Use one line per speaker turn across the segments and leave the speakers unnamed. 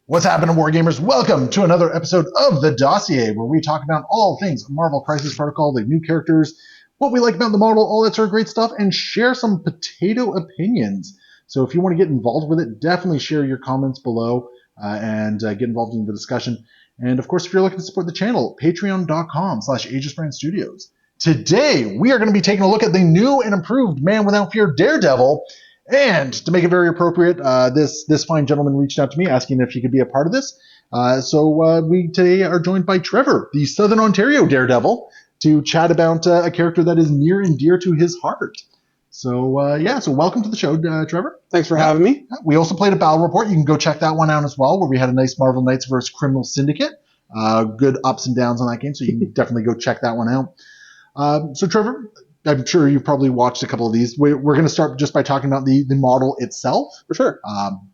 What's happening, Wargamers? Welcome to another episode of the Dossier, where we talk about all things Marvel Crisis Protocol, the new characters, what we like about the model, all that sort of great stuff, and share some potato opinions. So if you want to get involved with it, definitely share your comments below and get involved in the discussion. And of course, if you're looking to support the channel, patreon.com/AegisBrand Today, we are going to be taking a look at the new and improved Man Without Fear Daredevil. And to make it very appropriate, this fine gentleman reached out to me asking if he could be a part of this. So we today are joined by Trevor, the Southern Ontario Daredevil, to chat about a character that is near and dear to his heart. So so welcome to the show, Trevor.
Thanks for having me.
We also played a battle report. You can go check that one out as well, where we had a nice Marvel Knights versus Criminal Syndicate. Good ups and downs on that game, so you can definitely go check that one out. So Trevor, I'm sure you've probably watched a couple of these. We're going to start just by talking about the model itself.
For sure.
I'm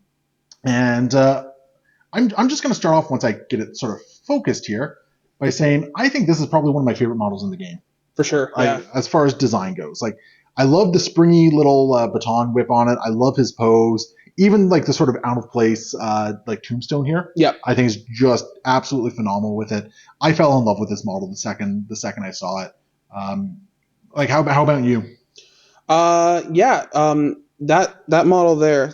just going to start off once I get it sort of focused here by saying I think this is probably one of my favorite models in the game.
For sure. Yeah.
As far as design goes, like I love the springy little baton whip on it. I love his pose. Even like the sort of out of place like tombstone here.
Yeah.
I think is just absolutely phenomenal with it. I fell in love with this model the second I saw it. Like how about you?
That model there,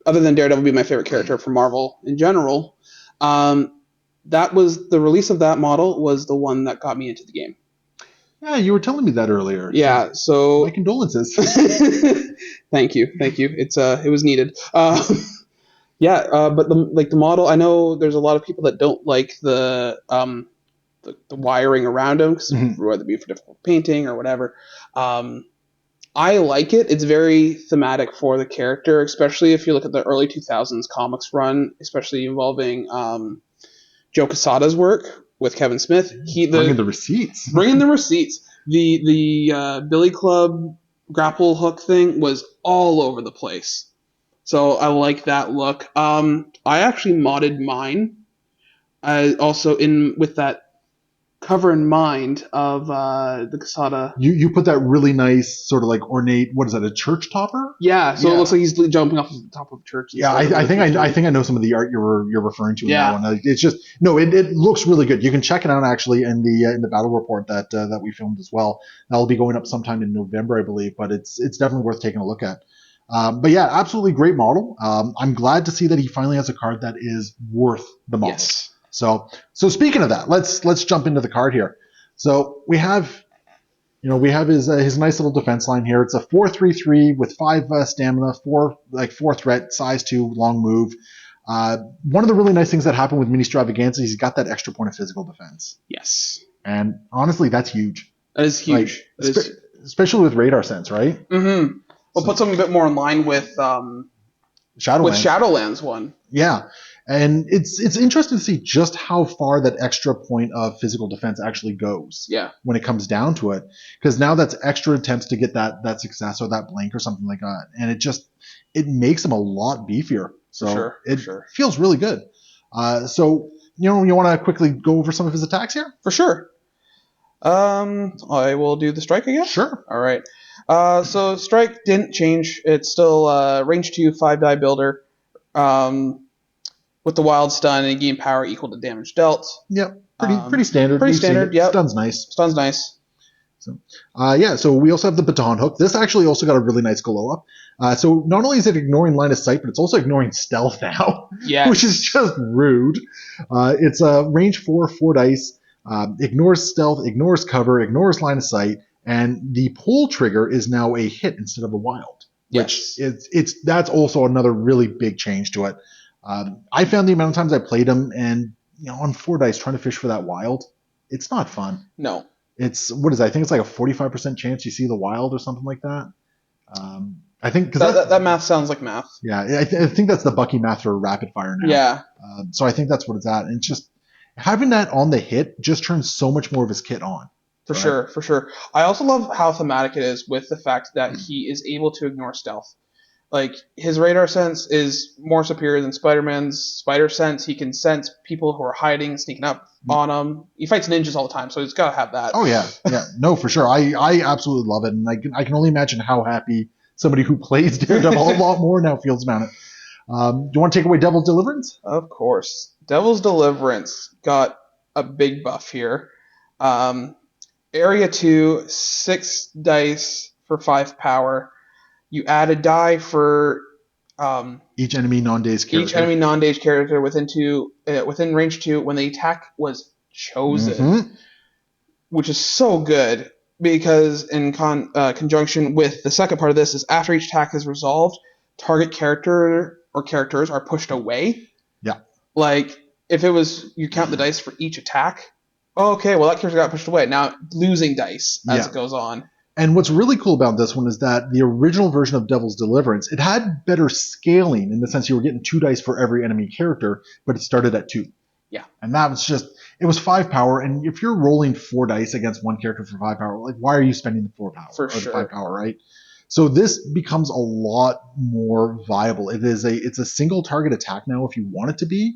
other than Daredevil being my favorite character from Marvel in general, that was the release of that model was the one that got me into the game.
Yeah, you were telling me that earlier.
Yeah, so
my condolences.
Thank you. It was needed. But the model, I know there's a lot of people that don't like the wiring around them, whether it be for difficult painting or whatever. I like it. It's very thematic for the character, especially if you look at the early 2000s comics run, especially involving Joe Quesada's work with Kevin Smith.
Bringing the receipts.
The Billy Club grapple hook thing was all over the place. So I like that look. I actually modded mine. Also with that cover in mind of the Quesada.
You put that really nice sort of like ornate, what is that, a church topper?
Yeah, so it looks like he's jumping off the top of a church.
Yeah, I think I know some of the art you're referring to in that one. It's just it looks really good. You can check it out actually in the battle report that we filmed as well. That'll be going up sometime in November, I believe, but it's definitely worth taking a look at. But yeah, absolutely great model. I'm glad to see that he finally has a card that is worth the model.
Yes.
So speaking of that, let's jump into the card here. So we have his nice little defense line here. It's a 4/3/3 with 5 stamina, 4 threat, size 2, long move. One of the really nice things that happened with Mini Stravaganza is he's got that extra point of physical defense.
Yes.
And honestly, that's huge.
That is huge.
Especially with radar sense, right?
Mm-hmm. We'll put something a bit more in line with Shadowlands one.
Yeah. And it's interesting to see just how far that extra point of physical defense actually goes.
Yeah.
When it comes down to it, because now that's extra attempts to get that success or that blank or something like that, and it makes him a lot beefier. So it feels really good. So you want to quickly go over some of his attacks here?
For sure. I will do the strike again.
Sure.
All right. So strike didn't change. It's still range 2 5-die builder. With the wild stun and gain power equal to damage dealt.
Yep, pretty standard.
Pretty standard. Yep.
Stun's nice.
So
so we also have the baton hook. This actually also got a really nice glow up. So not only is it ignoring line of sight, but it's also ignoring stealth now.
Yeah.
Which is just rude. It's a range 4 dice. Ignores stealth, ignores cover, ignores line of sight, and the pull trigger is now a hit instead of a wild.
Yes.
Which that's also another really big change to it. I found the amount of times I played him, and on 4 dice trying to fish for that wild, it's not fun.
No.
I think it's like a 45% chance you see the wild or something like that. I think because
that math sounds like math.
Yeah, I think that's the Bucky math for rapid fire now.
Yeah.
So I think that's what it's at, and it's just having that on the hit just turns so much more of his kit on.
For sure. I also love how thematic it is with the fact that he is able to ignore stealth. Like, his radar sense is more superior than Spider-Man's spider sense. He can sense people who are hiding, sneaking up on him. He fights ninjas all the time, so he's got to have that.
Oh, yeah. No, for sure. I absolutely love it, and I can only imagine how happy somebody who plays Daredevil a lot more now feels about it. Do you want to take away Devil's Deliverance?
Of course. Devil's Deliverance got a big buff here. Area 2, 6 dice for 5 power. You add a die for
Each enemy non-dazed character.
each enemy non-dazed character within range 2 when the attack was chosen, which is so good because in conjunction with the second part of this is after each attack is resolved, target character or characters are pushed away.
Yeah.
Like if it was you count the dice for each attack. Oh, okay, well that character got pushed away. Now losing dice as it goes on.
And what's really cool about this one is that the original version of Devil's Deliverance, it had better scaling in the sense you were getting 2 dice for every enemy character, but it started at 2.
Yeah.
And that was just, it was 5 power, and if you're rolling 4 dice against one character for 5 power, like why are you spending the 4 power
For
or
sure.
the 5 power, right? So this becomes a lot more viable. It's a single target attack now if you want it to be,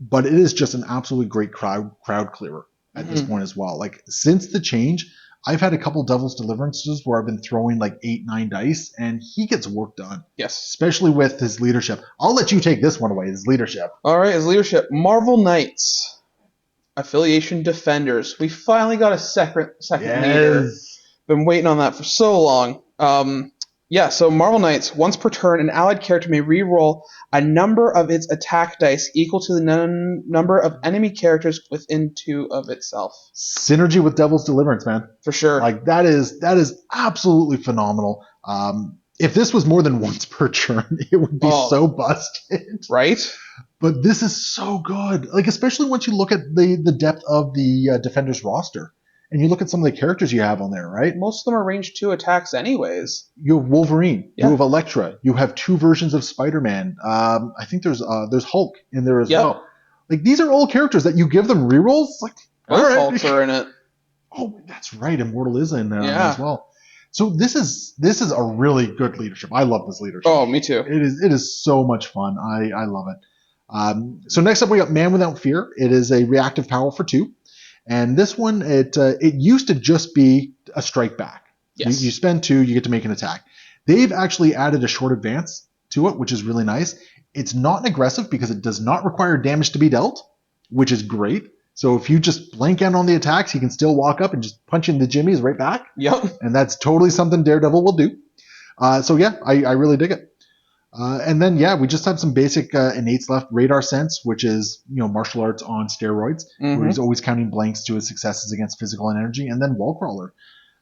but it is just an absolutely great crowd clearer at this point as well. Like since the change, I've had a couple Devil's Deliverances where I've been throwing like 8-9 dice, and he gets work done.
Yes.
Especially with his leadership. I'll let you take this one away, his leadership.
All right, his leadership. Marvel Knights. Affiliation Defenders. We finally got a second leader. Been waiting on that for so long. So Marvel Knights, once per turn, an allied character may re-roll a number of its attack dice equal to the number of enemy characters within 2 of itself.
Synergy with Devil's Deliverance, man.
For sure.
Like that is absolutely phenomenal. If this was more than once per turn, it would be so busted.
Right?
But this is so good. Like especially once you look at the depth of the Defenders roster. And you look at some of the characters you have on there, right?
Most of them are range 2 attacks anyways.
You have Wolverine. You have Elektra. You have 2 versions of Spider-Man. I think there's Hulk in there as well. Like these are all characters that you give them rerolls. Like
all right. Hulks are in it.
Oh, that's right. Immortal is in there as well. So this is a really good leadership. I love this leadership.
Oh, me too.
It is so much fun. I love it. So next up we got Man Without Fear. It is a reactive power for 2. And this one, it used to just be a strike back.
Yes.
You spend 2, you get to make an attack. They've actually added a short advance to it, which is really nice. It's not an aggressive because it does not require damage to be dealt, which is great. So if you just blank out on the attacks, he can still walk up and just punch in the jimmies right back.
Yep.
And that's totally something Daredevil will do. I really dig it. And then, we just have some basic innates left. Radar Sense, which is, martial arts on steroids, where he's always counting blanks to his successes against physical and energy. And then Wall Crawler.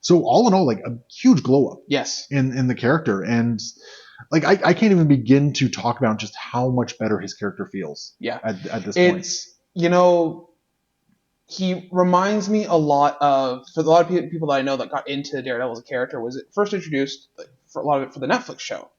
So all in all, like a huge glow up in the character. And like I can't even begin to talk about just how much better his character feels at this point.
He reminds me a lot of, for a lot of people that I know that got into Daredevil as a character, was it first introduced for a lot of it for the Netflix show.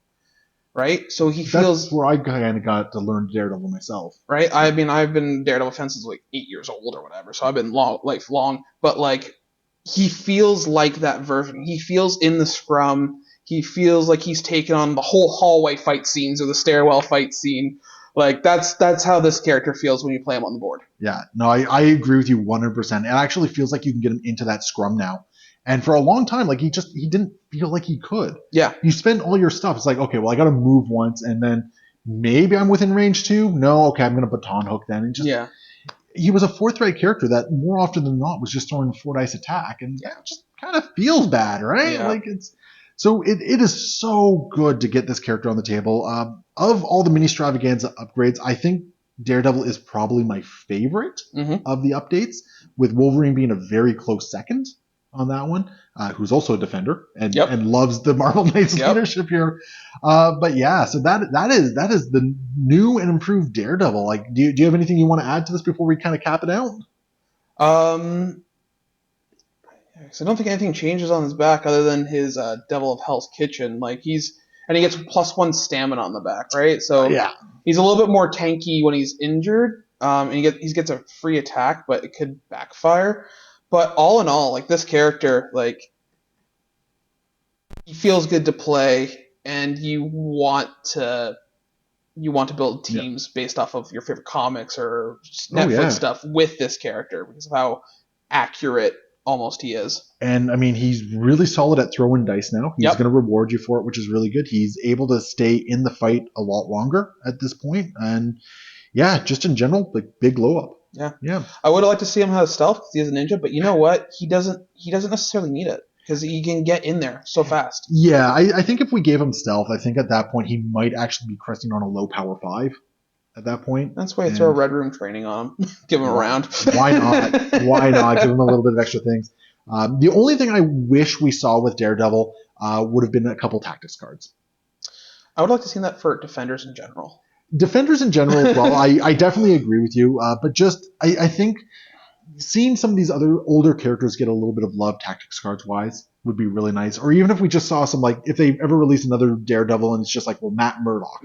Right, so he feels.
That's where I kind of got to learn Daredevil myself.
Right, I mean, I've been Daredevil fan since like 8 years old or whatever, so I've been lifelong. But like, he feels like that version. He feels in the scrum. He feels like he's taken on the whole hallway fight scenes or the stairwell fight scene. Like that's how this character feels when you play him on the board.
Yeah, no, I agree with you 100%. It actually feels like you can get him into that scrum now. And for a long time, like he didn't feel like he could.
Yeah.
You spend all your stuff. It's like, okay, well, I got to move once, and then maybe I'm within range 2. No, okay, I'm going to baton hook then. And just he was a 4th rate character that more often than not was just throwing 4 dice attack, and it just kind of feels bad, right?
Yeah.
Like it is so good to get this character on the table. Of all the mini extravaganza upgrades, I think Daredevil is probably my favorite of the updates, with Wolverine being a very close second on that one, who's also a defender and loves the Marvel Knights leadership here. So that is the new and improved Daredevil. Like, do you have anything you want to add to this before we kind of cap it out?
I don't think anything changes on his back other than his Devil of Hell's Kitchen. Like he gets +1 stamina on the back, right? So he's a little bit more tanky when he's injured. And he gets a free attack, but it could backfire. But all in all, like this character, like he feels good to play, and you want to build teams based off of your favorite comics or Netflix stuff with this character because of how accurate almost he is.
And I mean, he's really solid at throwing dice now. He's
Yep.
going to reward you for it, which is really good. He's able to stay in the fight a lot longer at this point. And yeah, just in general, like big glow up.
Yeah.
Yeah.
I would have liked to see him have stealth because he is a ninja, but you know what? He doesn't necessarily need it because he can get in there so fast.
Yeah, I think if we gave him stealth, I think at that point he might actually be cresting on a low power 5 at that point.
That's why you throw a red room training on him. Give him a round.
Why not? Why not? Give him a little bit of extra things. The only thing I wish we saw with Daredevil would have been a couple tactics cards.
I would like to see that for defenders in general.
Defenders in general as well, I definitely agree with you. But just, I think seeing some of these other older characters get a little bit of love tactics cards wise would be really nice. Or even if we just saw some, like, if they ever release another Daredevil and it's just like, well, Matt Murdock.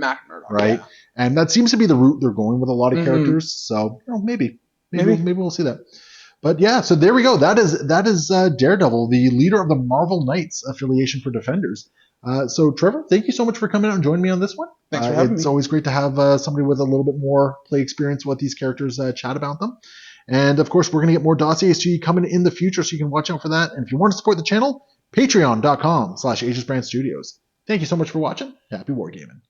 Right? Yeah. And that seems to be the route they're going with a lot of characters. So, maybe we'll see that. But yeah, so there we go. That is Daredevil, the leader of the Marvel Knights affiliation for Defenders. So Trevor, thank you so much for coming out and joining me on this one.
Thanks for having me.
It's always great to have somebody with a little bit more play experience with these characters chat about them. And of course, we're going to get more dossiers to you coming in the future, so you can watch out for that. And if you want to support the channel, patreon.com/AegisBrand Studios. Thank you so much for watching. Happy wargaming.